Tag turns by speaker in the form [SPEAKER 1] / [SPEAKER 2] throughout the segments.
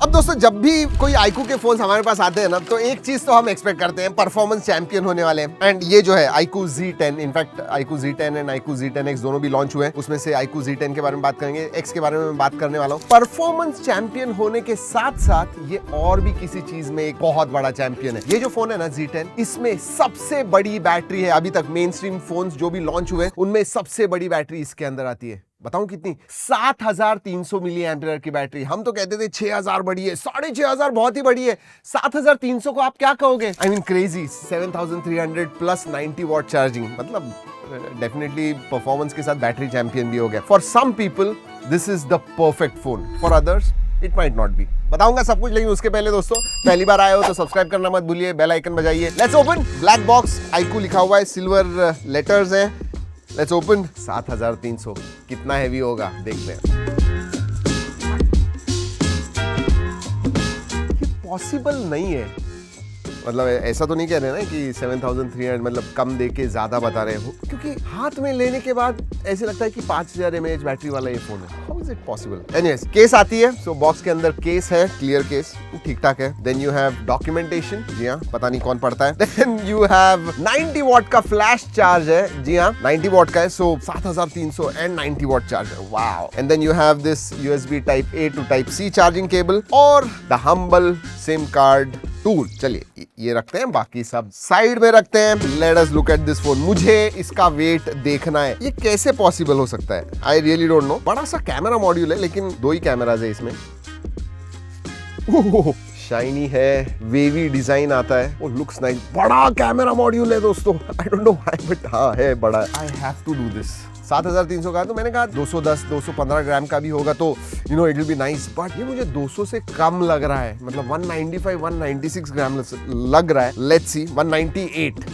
[SPEAKER 1] अब दोस्तों जब भी कोई iQOO के फोन्स हमारे पास आते हैं ना तो एक चीज तो हम एक्सपेक्ट करते हैं, परफॉर्मेंस चैंपियन होने वाले हैं। एंड ये जो है iQOO Z10, in fact iQOO Z10 and iQOO Z10X दोनों भी लॉन्च हुए हैं। उसमें से iQOO Z10 के बारे में बात करेंगे, X के बारे में मैं बात करने वाला हूँ। परफॉर्मेंस चैंपियन होने के साथ साथ ये और भी किसी चीज में एक बहुत बड़ा चैंपियन है। ये जो फोन है ना Z10, इसमें सबसे बड़ी बैटरी है। अभी तक मेन स्ट्रीम फोन्स जो भी लॉन्च हुए उनमें सबसे बड़ी बैटरी इसके अंदर आती है। बताऊं कितनी? 7300 मिली एम्पियर की बैटरी। हम तो कहते थे 6000 बड़ी है, 6500 बहुत ही बड़ी है। 7300 को आप क्या कहोगे? I mean crazy. 7300 plus 90 watt charging, मतलब डेफिनेटली परफॉर्मेंस के साथ बैटरी चैंपियन भी हो गया। For some people this is the perfect phone, for others it might not be. बताऊंगा सब कुछ, लेकिन उसके पहले दोस्तों पहली बार आए हो तो सब्सक्राइब करना मत भूलिए, बेल आइकन बजाइए। Let's open. Black box, iQOO लिखा हुआ है, सिल्वर लेटर्स है। Let's open. 7300 कितना हैवी होगा देखते हैं। ये पॉसिबल नहीं है, मतलब ऐसा तो नहीं कह रहे ना कि 7300 मतलब कम दे के ज्यादा बता रहे हो, क्योंकि हाथ में लेने के बाद ऐसे लगता है कि 5000 mAh बैटरी वाला ये फोन है। How is it possible? Anyways, case आती है। सो बॉक्स के अंदर केस है, क्लियर केस, ठीक ठाक है। देन यू हैव डॉक्यूमेंटेशन, जी हाँ, पता नहीं कौन पढ़ता है। देन यू हैव 90 वॉट का फ्लैश चार्ज है, जी हाँ 90 वॉट का है। सो 7300 एंड 90 वॉट चार्ज है, wow. And then you have this USB type A to type C charging cable और the humble SIM card tool. चलिए ये रखते हैं, बाकी सब साइड में रखते हैं। Let us look at this phone. मुझे इसका वेट देखना है, ये कैसे पॉसिबल हो सकता है? I really don't know. बड़ा सा कैमरा मॉड्यूल है, लेकिन 2 ही कैमराज है इसमें। शाइनी है, वेवी डिजाइन आता है, वो लुक्स नाइस। बड़ा कैमरा मॉड्यूल है दोस्तों, I don't know why but हाँ है बड़ा। I have to do this. 7300 का, तो मैंने कहा 210 215 ग्राम का भी होगा तो you know it will be nice, but ये मुझे 200 से कम लग रहा है। मतलब 195 196 ग्राम लग रहा है। Let's see. 198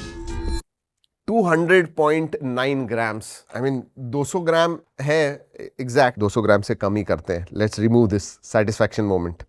[SPEAKER 1] 200.9 grams. I mean 200 gram है एग्जैक्ट, 200 ग्राम से कम ही करते हैं। Let's remove this satisfaction moment.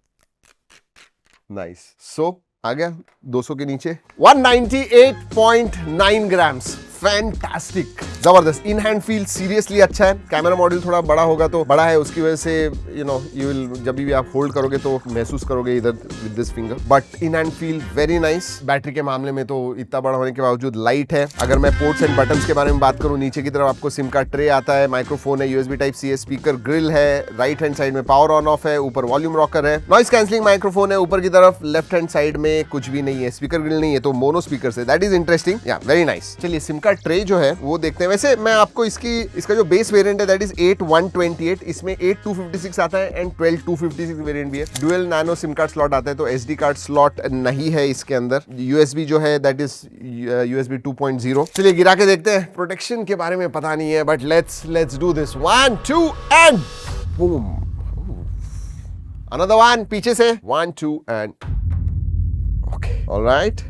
[SPEAKER 1] Nice. So आ गया 200 के नीचे। 198.9 ग्राम्स। फैंटास्टिक, जबरदस्त। इन हैंड फील सीरियसली अच्छा है। कैमरा मॉड्यूल थोड़ा बड़ा होगा तो बड़ा है, उसकी वजह से यू नो यू विल जब भी आप होल्ड करोगे तो महसूस करोगे इधर with this finger, but in hand feel very nice. Battery के मामले में तो इतना बड़ा होने के बावजूद लाइट है। अगर मैं पोर्ट्स एंड बटन्स के बारे में बात करूं, नीचे की तरफ आपको सिम कार्ड ट्रे आता है, माइक्रोफोन है, USB टाइप C है, स्पीकर ग्रिल है, राइट हैंड साइड में पावर ऑन ऑफ है, ऊपर वॉल्यूम रॉकर है, नॉइस कैंसलिंग माइक्रोफोन है ऊपर की तरफ। लेफ्ट हैंड साइड में कुछ भी नहीं है, स्पीकर ग्रिल नहीं है, तो मोनो स्पीकर है। दैट इज इंटरेस्टिंग, या वेरी नाइस। चलिए सिम कार्ड ट्रे जो है वो देखते हैं। वैसे मैं आपको इसका जो बेस वेरिएंट है दैट इज 8128, इसमें 8256 आता है एंड 12256 वेरिएंट भी है। Dual nano SIM card slot आता है, तो SD कार्ड स्लॉट नहीं है इसके अंदर। USB जो है दैट इज USB 2.0। चलिए गिरा के देखते हैं। प्रोटेक्शन के बारे में पता नहीं है, but let's do this. 1 2 and boom. Another one पीछे से। 1 2 एंड ओके, ऑलराइट,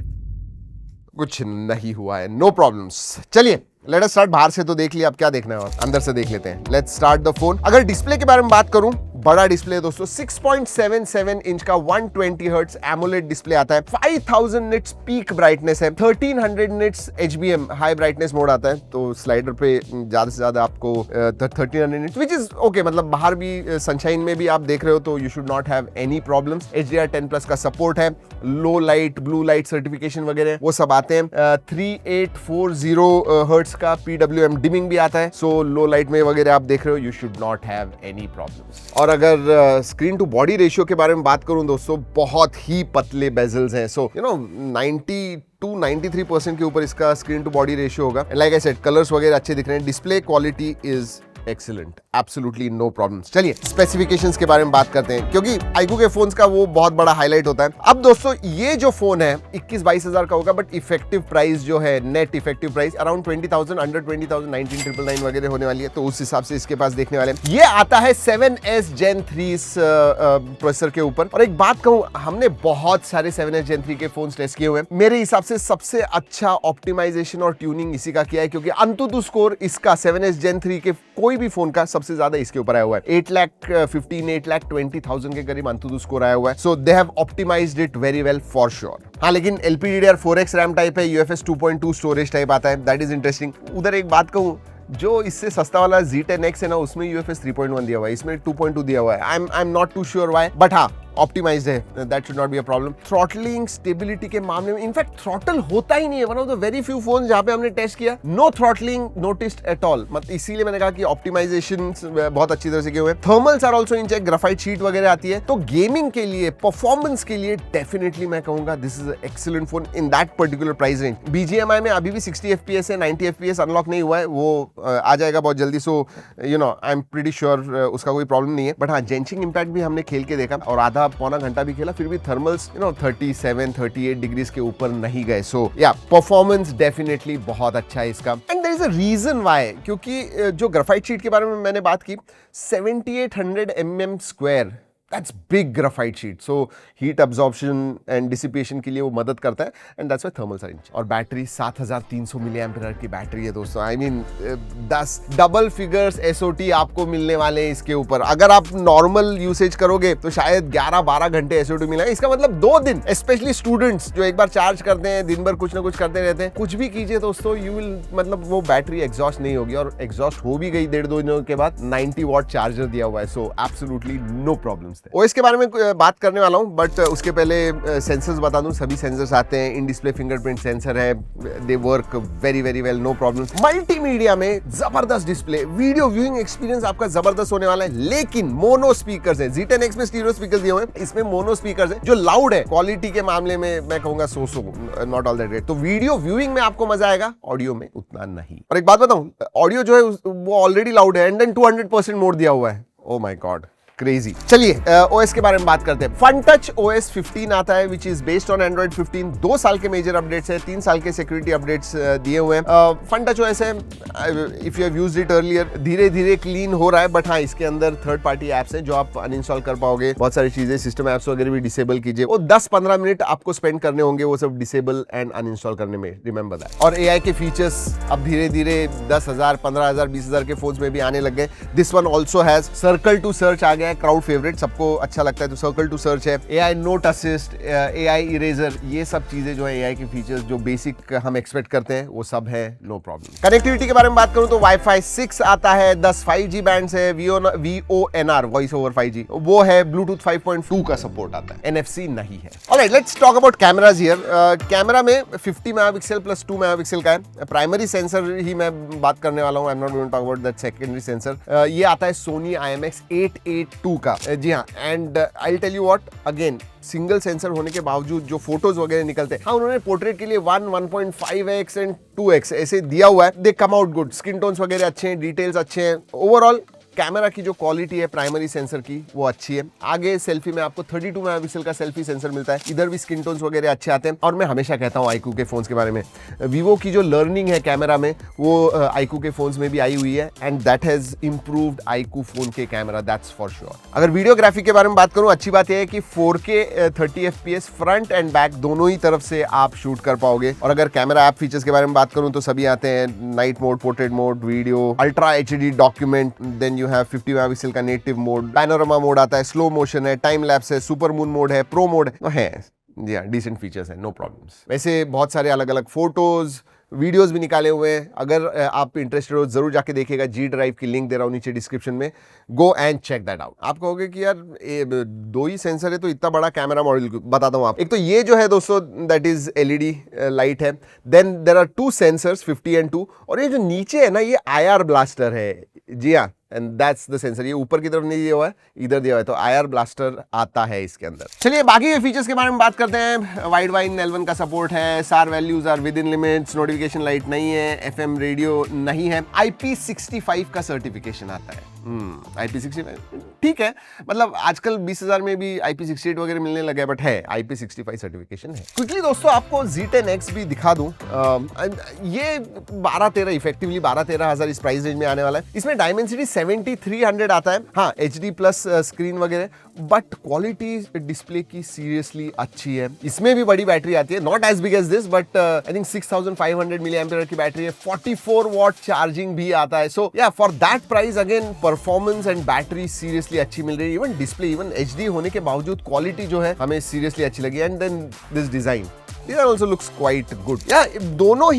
[SPEAKER 1] कुछ नहीं हुआ है, नो प्रॉब्लम्स। चलिए लेट अस स्टार्ट। बाहर से तो देख लिया, अब क्या देखना है और अंदर से देख लेते हैं। Let's start the phone. अगर डिस्प्ले के बारे में बात करूं, बड़ा डिस्प्ले है दोस्तों। 6.77 इंच का 120 हर्ट्ज एमोलेड डिस्प्ले आता है। 5000 निट्स पीक ब्राइटनेस है। 1300 nits HBM high brightness mode आता है, तो स्लाइडर पे ज्यादा से ज्यादा आपको 1300 निट्स, विच इज ओके। मतलब बाहर भी सनशाइन में भी आप देख रहे हो तो you should not have any problems. HDR10+ का सपोर्ट है। लो लाइट, ब्लू लाइट सर्टिफिकेशन वगैरह वो सब आते हैं। 3840 हर्ट्ज का PWM डिमिंग भी आता है, सो लो लाइट में वगैरह आप देख रहे हो, you should not have any problems. और अगर स्क्रीन टू बॉडी रेशियो के बारे में बात करूं दोस्तों, बहुत ही पतले बेजल्स हैं। सो यू नो 93% के ऊपर इसका स्क्रीन टू बॉडी रेशियो होगा। लाइक आई सेड, कलर्स वगैरह अच्छे दिख रहे हैं। Display quality is excellent, absolutely no problems. चलिए स्पेसिफिकेशंस के बारे में बात करते हैं, क्योंकि iQOO के फोन्स का वो बहुत बड़ा हाईलाइट होता है। अब दोस्तों ये जो फोन है 21-22 हजार का होगा, बट इफेक्टिव प्राइस जो है, net effective price around 20,000, under 20,000, 19,999 वगैरह होने वाली है, तो उस हिसाब से इसके पास देखने वाले हैं। ये आता है 7S Gen 3 प्रोसेसर के ऊपर। और एक बात कहूं, हमने बहुत सारे 7S Gen 3 के फोन टेस्ट किए हुए हैं। मेरे हिसाब से सबसे अच्छा ऑप्टिमाइजेशन और ट्यूनिंग इसी का किया है, क्योंकि अंतुतु स्कोर इसका 7S Gen 3 के कोई भी फोन का सबसे ज्यादा इसके ऊपर आया हुआ है। 8,15,000 8,20,000 के करीब अंतुतु स्कोर आया हुआ है। So they have optimised it very well for sure. हाँ, लेकिन LPDDR4X रैम टाइप है, UFS 2.2 स्टोरेज टाइप आता है, दैट इज इंटरेस्टिंग। उधर एक बात कहूं, जो इससे सस्ता वाला Z10X है ना, उसमें UFS 3.1 दिया हुआ है, इसमें 2.2 दिया हुआ है। I am not too sure why, but हाँ ऑप्टिमाइज्ड है, that should not be a problem. Throttling stability के मामले में इनफैक्ट थ्रॉटल होता ही नहीं है, one of the very few phone जहां पे हमने टेस्ट किया no throttling noticed at all, मतलब इसीलिए मैंने कहा कि ऑप्टिमाइजेशन बहुत अच्छी तरह से किए हुए। Thermals are also in check, graphite sheet वगैरह आती है, तो गेमिंग के लिए परफॉर्मेंस के लिए डेफिनेटली मैं कहूंगा this is excellent phone in that particular price range. BGMI में अभी भी 60 FPS है, 90 FPS अनलॉक नहीं हुआ है, वो आ जाएगा बहुत जल्दी, so you know I am pretty sure उसका कोई प्रॉब्लम नहीं है। बट हाँ, जेंचिंग इंपैक्ट भी हमने खेल के देखा और आधा पौना घंटा भी खेला, फिर भी थर्मल्स 37-38 डिग्रीज के ऊपर नहीं गए। सो या परफॉर्मेंस डेफिनेटली बहुत अच्छा है इसका, and there is a reason why, क्योंकि जो ग्राफाइट शीट के बारे में मैंने बात की 7800 mm square, that's big graphite sheet, so heat absorption and dissipation के लिए वो मदद करता है, and that's why thermals are in. और बैटरी 7300 mAh की बैटरी है दोस्तों, I mean 10 double figures SOT आपको मिलने वाले हैं इसके ऊपर। अगर आप नॉर्मल यूसेज करोगे तो शायद 11-12 घंटे SOT मिलेगा, इसका मतलब 2 दिन, स्पेशली स्टूडेंट्स जो एक बार चार्ज करते हैं दिन भर कुछ ना कुछ करते रहते हैं, कुछ भी कीजिए दोस्तों, यू विल मतलब वो बैटरी एग्जॉस्ट नहीं होगी, और एग्जॉस्ट हो भी गई 1.5-2 दिनों के बाद 90 वॉट चार्जर दिया हुआ है, so absolutely no problems. OS के बारे में बात करने वाला हूं, बट उसके पहले सेंसर्स बता दूं, सभी सेंसर्स आते हैं, इन डिस्प्ले फिंगरप्रिंट सेंसर है, they work very very well, no problem. Multimedia में जबरदस्त डिस्प्ले, वीडियो व्यूइंग एक्सपीरियंस आपका जबरदस्त होने वाला है, लेकिन मोनो स्पीकर्स है, Z10X में स्टीरियो स्पीकर्स दिए हुए हैं, इसमें मोनो स्पीकर्स है जो लाउड है, क्वालिटी के मामले में मैं कहूंगा so not all that great. तो वीडियो व्यूइंग में आपको मजा आएगा, ऑडियो में उतना नहीं। और एक बात बताऊं, ऑडियो जो है वो ऑलरेडी लाउड है, एंड देन 200% मोड दिया हुआ है, ओ माय गॉड क्रेजी। चलिए OS के बारे में बात करते हैं। फन टच OS 15 आता है, which is based on Android 15। 2 साल के मेजर अपडेट्स है, 3 साल के सिक्योरिटी अपडेट्स दिए हुए हैं। फन टच OS है, if you have used it earlier, धीरे धीरे क्लीन हो रहा है, बट हाँ इसके अंदर थर्ड पार्टी एप्स हैं जो आप अनइंस्टॉल कर पाओगे, बहुत सारी चीजें, सिस्टम एप्स वगैरह भी डिसेबल कीजिए, वो 10-15 मिनट आपको स्पेंड करने होंगे वो सब डिसेबल एंड अनइंस्टॉल करने में, रिमेंबर दैट। और AI के फीचर्स अब धीरे धीरे 10,000, 15,000, 20,000 के फोन्स में भी आने लग गए। This one also has circle to search आ गया, क्राउड फेवरेट, सबको अच्छा लगता है, तो सर्कल टू सर्च है, AI note assist, AI eraser, ये सब चीजें जो है AI के फीचर्स जो बेसिक हम एक्सपेक्ट करते हैं वो सब है, नो प्रॉब्लम। कनेक्टिविटी के बारे में बात करूं तो Wi-Fi 6 आता है, 10 5G बैंड्स है, VoNR वॉइस ओवर 5G वो है, Bluetooth 5.2 का सपोर्ट आता है, NFC नहीं है। Alright, let's talk about cameras here. Camera में 50 मेगापिक्सल प्लस 2 मेगापिक्सल का है, प्राइमरी सेंसर ही मैं बात करने वाला हूं, I am not going to talk about that secondary sensor. ये आता है Sony IMX882 का, जी हाँ, and I will tell you what, again single sensor होने के बावजूद जो फोटोज वगैरह निकलते हैं, हाँ उन्होंने पोर्ट्रेट के लिए 1.5x एंड 2x ऐसे दिया हुआ है, they come out good, skin tones वगैरह अच्छे हैं, डिटेल्स अच्छे हैं, ओवरऑल कैमरा की जो क्वालिटी है प्राइमरी सेंसर की वो अच्छी है। आगे सेल्फी में आपको 32 मेगापिक्सल का सेल्फी सेंसर मिलता है, इधर भी स्किन टोन्स वगैरह अच्छे आते हैं। और मैं हमेशा कहता हूँ iQOO के फोन्स के बारे में, वीवो की जो लर्निंग है कैमरा में वो iQOO के फोन्स में भी आई हुई है, and that has improved iQOO phone के कैमरा, दैट्स फॉर श्योर। अगर वीडियोग्राफी के बारे में बात करूँ, अच्छी बात यह है कि 4K 30 FPS front end back दोनों ही तरफ से आप शूट कर पाओगे। और अगर कैमरा ऐप फीचर्स के बारे में बात करूँ तो सभी आते हैं, night mode, portrait mode, video, ultra HD document, then you have 50 megapixel का नेटिव मोड, पैनोरामा मोड आता है, स्लो मोशन है, टाइम लैप्स है, सुपर मून मोड है, प्रो मोड है, जी हाँ, डिसेंट फीचर्स है, नो प्रॉब्लम्स। वैसे बहुत सारे अलग अलग फोटोज वीडियोस भी निकाले हुए हैं, अगर आप इंटरेस्टेड हो जरूर जाके देखिएगा, G ड्राइव की लिंक दे रहा हूँ नीचे डिस्क्रिप्शन में, go and check that out. आप कहोगे कि यार 2 ही सेंसर है तो इतना बड़ा कैमरा मॉडल, बताता हूँ आप। एक तो ये जो है दोस्तों दैट इज LED लाइट है, then there are 2 sensors 50 and 2, और ये जो नीचे है ना ये IR ब्लास्टर है, जी हाँ, एंड दैट्स द सेंसर, ये ऊपर की तरफ नहीं दिया हुआ है, इधर दिया हुआ है, तो IR ब्लास्टर आता है इसके अंदर। चलिए बाकी के फीचर्स के बारे में बात करते हैं। वाइड वाइन L1 का सपोर्ट है, SAR values are within limits, notification light नहीं है, FM रेडियो नहीं है, IP65 का सर्टिफिकेशन आता है। IP65 ठीक है, मतलब आजकल 20,000 में भी IP68 वगैरह मिलने लगे, बट है IP65 सर्टिफिकेशन है। क्विकली दोस्तों आपको Z10X भी दिखा दूं, ये 12-13 इफेक्टिवली 12-13 हज़ार इस प्राइस रेंज में आने वाला है। इसमें डायमेंसिटी 7300 आता है, हाँ HD प्लस स्क्रीन वगैरह, बट क्वालिटी डिस्प्ले की सीरियसली अच्छी है। इसमें भी बड़ी बैटरी आती है, not as big as this, but I think 6500 mAh की बैटरी है, 44 वॉट चार्जिंग भी आता है। So yeah for that price again performance and battery seriously अच्छी मिल रही है। इवन डिस्प्ले, इवन HD होने के बावजूद क्वालिटी जो है हमें सीरियसली अच्छी लगी, and then this design also looks quite good। या दोनों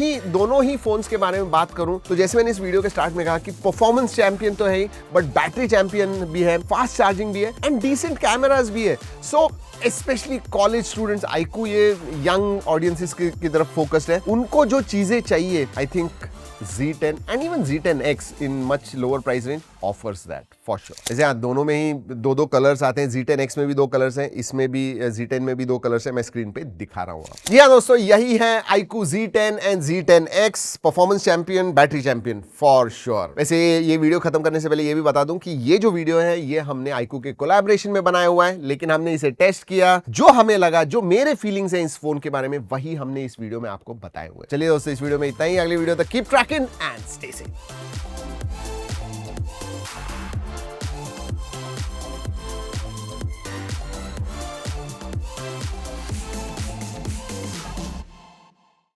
[SPEAKER 1] ही फोन्स के बारे में बात करूं तो जैसे मैंने इस वीडियो के स्टार्ट में कहा कि परफॉर्मेंस चैंपियन तो है ही, बट बैटरी चैंपियन भी है, फास्ट चार्जिंग भी है, एंड डिसेंट कैमरास भी है। So specially college students, iQOO ये यंग ऑडियंसेस की तरफ फोकस्ड है, उनको जो चीजें चाहिए I think Z10 and even Z10X in much lower price range offers that for sure। जैसे हाँ, दोनों में ही दो कलर्स आते हैं, Z10X में भी 2 कलर्स हैं, इसमें भी Z10 में भी 2 कलर्स हैं, मैं स्क्रीन पे दिखा रहा हूँ। जी हाँ दोस्तों, यही है iQOO Z10 and Z10X, performance champion, battery champion for sure. वैसे ये वीडियो खत्म करने से पहले ये भी बता दूं कि ये जो वीडियो है ये हमने iQOO के कोलैबोरेशन में बनाया हुआ है, लेकिन हमने इसे टेस्ट किया, जो हमें लगा, जो मेरे फीलिंग्स हैं इस फोन के बारे में, वही हमने इस वीडियो में आपको बताए हुए। चलिए दोस्तों, इस वीडियो में इतना ही। अगली वीडियो तक keep trekking and stay safe.